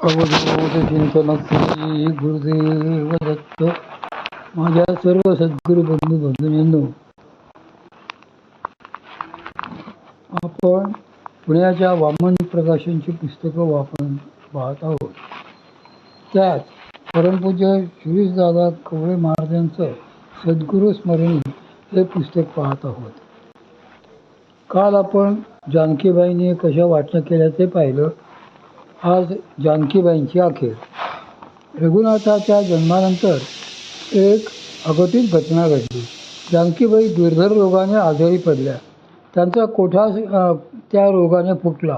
अवधूत चिंतन श्री गुरुदेव दत्त. माझ्या सर्व सद्गुरू बंधू भगिनींनो, आपण पुण्याच्या वामन प्रकाशनची पुस्तकं आपण पाहत आहोत. त्यात परमपूज्य शिरीषदादा कवळे महाराजांचं सद्गुरू स्मरणी हे पुस्तक पाहत आहोत. काल आपण जानकीबाईंनी कशा वाटण्या केल्या ते पाहिलं. आज जानकीबाईंची अखेर. रघुनाथाच्या जन्मानंतर एक अघटित घटना घडली. जानकीबाई दुर्धर रोगाने आजारी पडल्या. त्यांचा कोठा त्या रोगाने फुटला.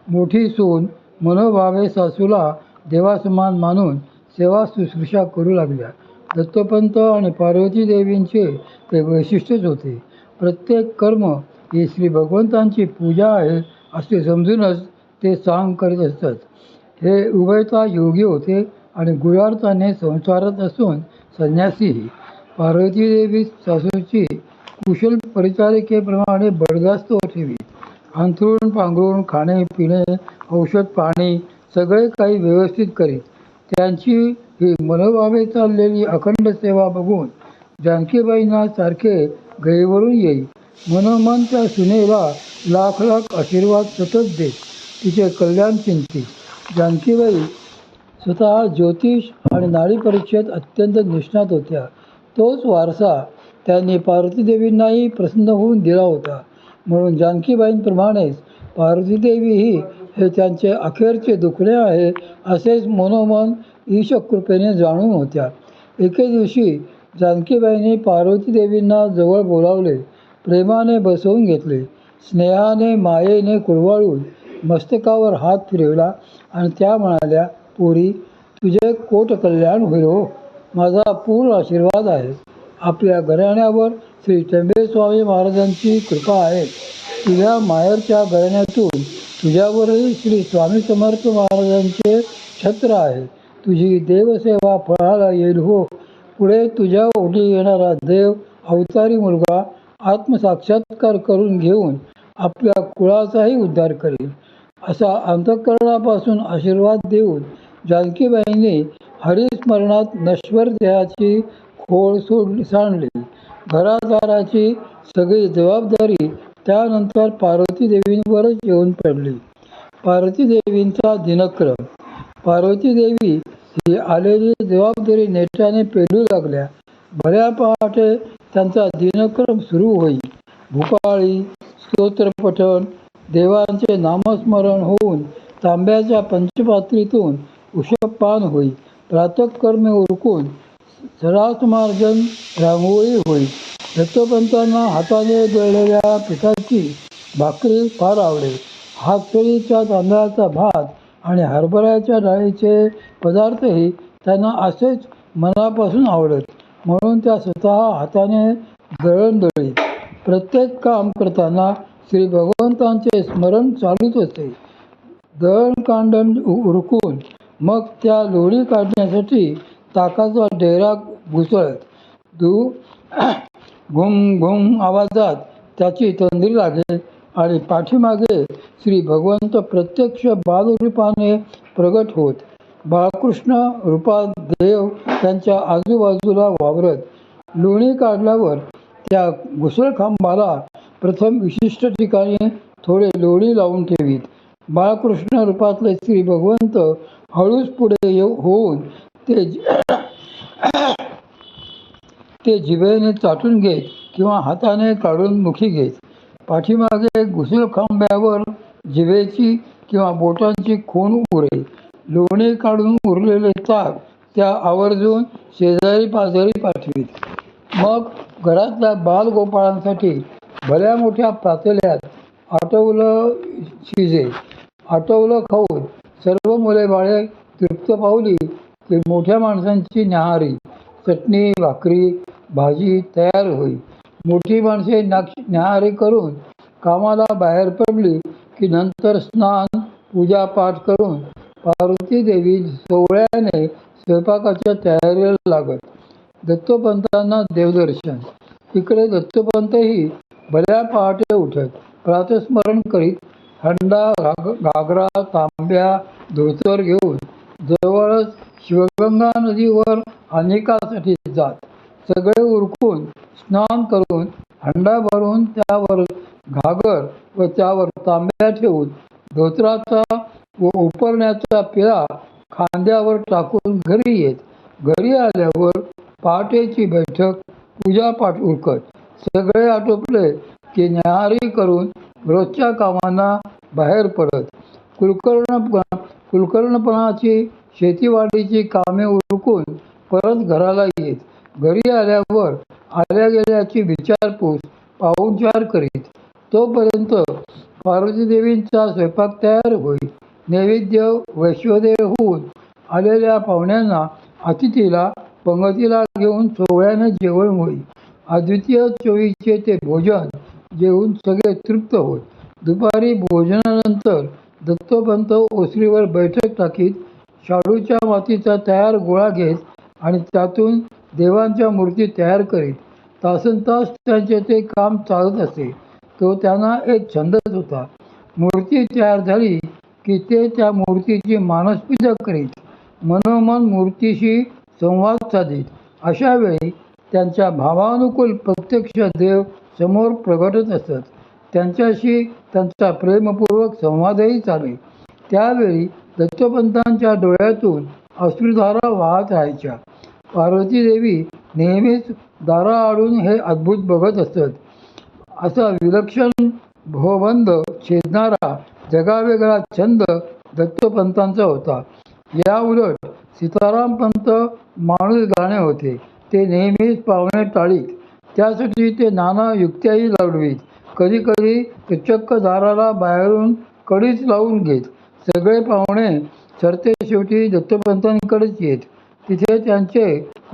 मोठी सून मनोभावे सासूला देवासमान मानून सेवा शुश्रूषा करू लागल्या. दत्तोपंत आणि पार्वती देवींचे ते वैशिष्ट्यच होते. प्रत्येक कर्म ही श्री भगवंतांची पूजा आहे असे समजूनच ते सांग करीत असतात. हे उभयता योगी होते आणि गुणार्थाने संसारात असून संन्यासीही. पार्वती देवी सासूची कुशल परिचारिकेप्रमाणे बडदास्त ठेवी. अंथरूण पांघरूण, खाणे पिणे, औषध पाणी सगळे काही व्यवस्थित करीत. त्यांची ही मनोभावे चाललेली अखंड सेवा बघून जानकीबाईंना सारखे गहिवरून येई. मनोमन त्या सुनेला लाख लाख आशीर्वाद सतत देत तिचे कल्याण चिंती. जानकीबाई स्वतः ज्योतिष आणि नाडी परीक्षेत अत्यंत निष्णात होत्या. तोच वारसा त्यांनी पार्वतीदेवींनाही प्रसन्न होऊन दिला होता. म्हणून जानकीबाईंप्रमाणेच पार्वतीदेवीही हे त्यांचे अखेरचे दुखणे आहे असेच मनोमन ईशकृपेने जाणून होत्या. एके दिवशी जानकीबाईंनी पार्वतीदेवींना जवळ बोलावले. प्रेमाने बसवून घेतले. स्नेहाने मायेने कुरवाळून मस्तकावर हात फिरवला आणि त्या म्हणाल्या, पोरी, तुझे कोट कल्याण होईल हो. माझा पूर्ण आशीर्वाद आहे. आपल्या घराण्यावर श्री त्र्यंबकेश्वर महाराजांची कृपा आहे. तुझ्या माहेरच्या घराण्यातून तुझ्यावरही श्री स्वामी समर्थ महाराजांचे छत्र आहे. तुझी देवसेवा फळाला येईल हो. पुढे तुझ्या ओढी येणारा देव अवतारी मुलगा आत्मसाक्षात्कार करून घेऊन आपल्या कुळाचाही उद्धार करेल. असा अंतःकरणापासून आशीर्वाद देऊन जानकीबाईंनी हरिस्मरणात नश्वर देहाची खोड सांडली. घरादाराची सगळी जबाबदारी त्यानंतर पार्वती देवींवरच येऊन पडली. पार्वती देवींचा दिनक्रम. पार्वती देवी ही आलेली जबाबदारी नेटाने पेलू लागल्या. भल्या पहाटे त्यांचा दिनक्रम सुरू होई. भूपाळी, स्तोत्रपठण, देवांचे नामस्मरण होऊन तांब्याच्या पंचपात्रीतून उषपान होई. प्रातःकर्मे उरकून सरासमार्जन, रांगोळी होई. दत्तोपंतांना हाताने दळलेल्या पिठाची भाकरी फार आवडे. हातसळीच्या तांदळाचा भात आणि हरभऱ्याच्या डाळीचे पदार्थही त्यांना असेच मनापासून आवडत. म्हणून त्या स्वतः हाताने दळण दळीत. प्रत्येक काम करताना श्री भगवंतांचे स्मरण चालूच असे. दळणकांडण उरकून मग त्या लोणी काढण्यासाठी ताकाचा डेरा घुसळत. घुम घुम आवाजात त्याची तंद्री लागे आणि पाठीमागे श्री भगवंत प्रत्यक्ष बालरूपाने प्रगट होत. बाळकृष्ण रूपात देव त्यांच्या आजूबाजूला वावरत. लोणी काढल्यावर त्या घुसळखांबाला प्रथम विशिष्ट ठिकाणी थोडे लोणी लावून ठेवीत. बाळकृष्ण रूपातले श्री भगवंत हळूच पुढे होऊन ते जिभेने चाटून घेत किंवा हाताने काढून मुखी घेत. पाठीमागे घुसळखांब्यावर जिभेची किंवा बोटांची खूण उरे. लोणी काढून उरलेले ताक त्या आवर्जून शेजारी पाजारी पाठवीत. मग घरातल्या बालगोपाळांसाठी भल्या मोठ्या पातेल्यात आटवलं शिजे. आटवलं खाऊन सर्व मुले बाळे तृप्त पावली की मोठ्या माणसांची न्याहारी, चटणी भाकरी भाजी तयार होई. मोठी माणसे न्याहारी करून कामाला बाहेर पडली की नंतर स्नान पूजापाठ करून पार्वती देवी सोहळ्याने स्वयंपाकाच्या तयारीला लागत. दत्तोपंतांना देवदर्शन. इकडे दत्तोपंतही भल्या पहाटे उठत. प्रातस्मरण करीत हंडा घागरा तांब्या धोतर घेऊन जवळच शिवगंगा नदीवर अनेकासाठी जात. सगळे उरकून स्नान करून हंडा भरून त्यावर घागर व त्यावर तांब्या ठेवून धोत्राचा व उपरण्याचा पिळा खांद्यावर टाकून घरी येत. घरी आल्यावर पहाटेची बैठक, पूजापाठ उरकत. सगळे आटोपले की न्याहारी करून रोजच्या कामांना बाहेर पडत. कुलकर्णपणाची शेतीवाडीची कामे उरकून परत घराला येत. घरी आल्यावर आल्या गेल्याची विचारपूस पाहुणचार करीत. तोपर्यंत पार्वतीदेवींचा स्वयंपाक तयार होई. नैवेद्य वैश्वदेव होऊन आलेल्या पाहुण्यांना अतिथीला पंगतीला घेऊन सोहळ्याने जेवण होई. अद्वितीय चवीचे ते भोजन जेवून सगळे तृप्त होत. दुपारी भोजनानंतर दत्तोपंत ओसरीवर बैठक टाकीत शाडूच्या मातीचा तयार गोळा घेत आणि त्यातून देवांच्या मूर्ती तयार करीत. तासनतास त्यांचे ते काम चालत असे. तो त्यांना एक छंदच होता. मूर्ती तयार झाली की ते त्या मूर्तीची मानसपूजा करीत. मनोमन मूर्तीशी संवाद साधित. अशा वेळी त्यांच्या भावानुकूल प्रत्यक्ष देव समोर प्रगटत असत. त्यांच्याशी त्यांचा प्रेमपूर्वक संवादही चाले. त्यावेळी दत्तोपंतांच्या डोळ्यातून अश्रुधारा वाहत राहायच्या. पार्वतीदेवी नेहमीच दाराआडून हे अद्भुत बघत असत. असा विलक्षण भवबंध छेदणारा जगावेगळा छंद दत्तोपंतांचा होता. या उलट सीतारामपंत माणूस गाणे होते. ते नेहमीच पाहुणे टाळीत. त्यासाठी ते नाना युक्त्याही लढवीत. कधीकधी चक्क दाराला बाहेरून कडीच लावून घेत. सगळे पाहुणे सरतेशेवटी दत्तोपंतांकडेच येत. तिथे त्यांचे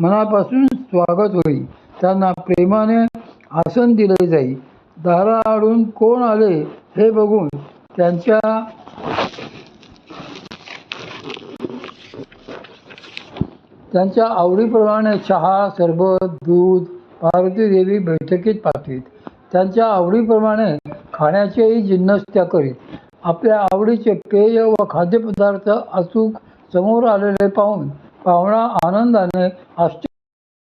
मनापासून स्वागत होई. त्यांना प्रेमाने आसन दिले जाई. दाराआडून कोण आले हे बघून त्यांच्या आवडीप्रमाणे चहा, सरबत, दूध पार्वतीदेवी बैठकीत पाठवीत. त्यांच्या आवडीप्रमाणे खाण्याचेही जिन्नस त्या करीत. आपल्या आवडीचे पेय व खाद्यपदार्थ अचूक समोर आलेले पाहून पाहुणा आनंदाने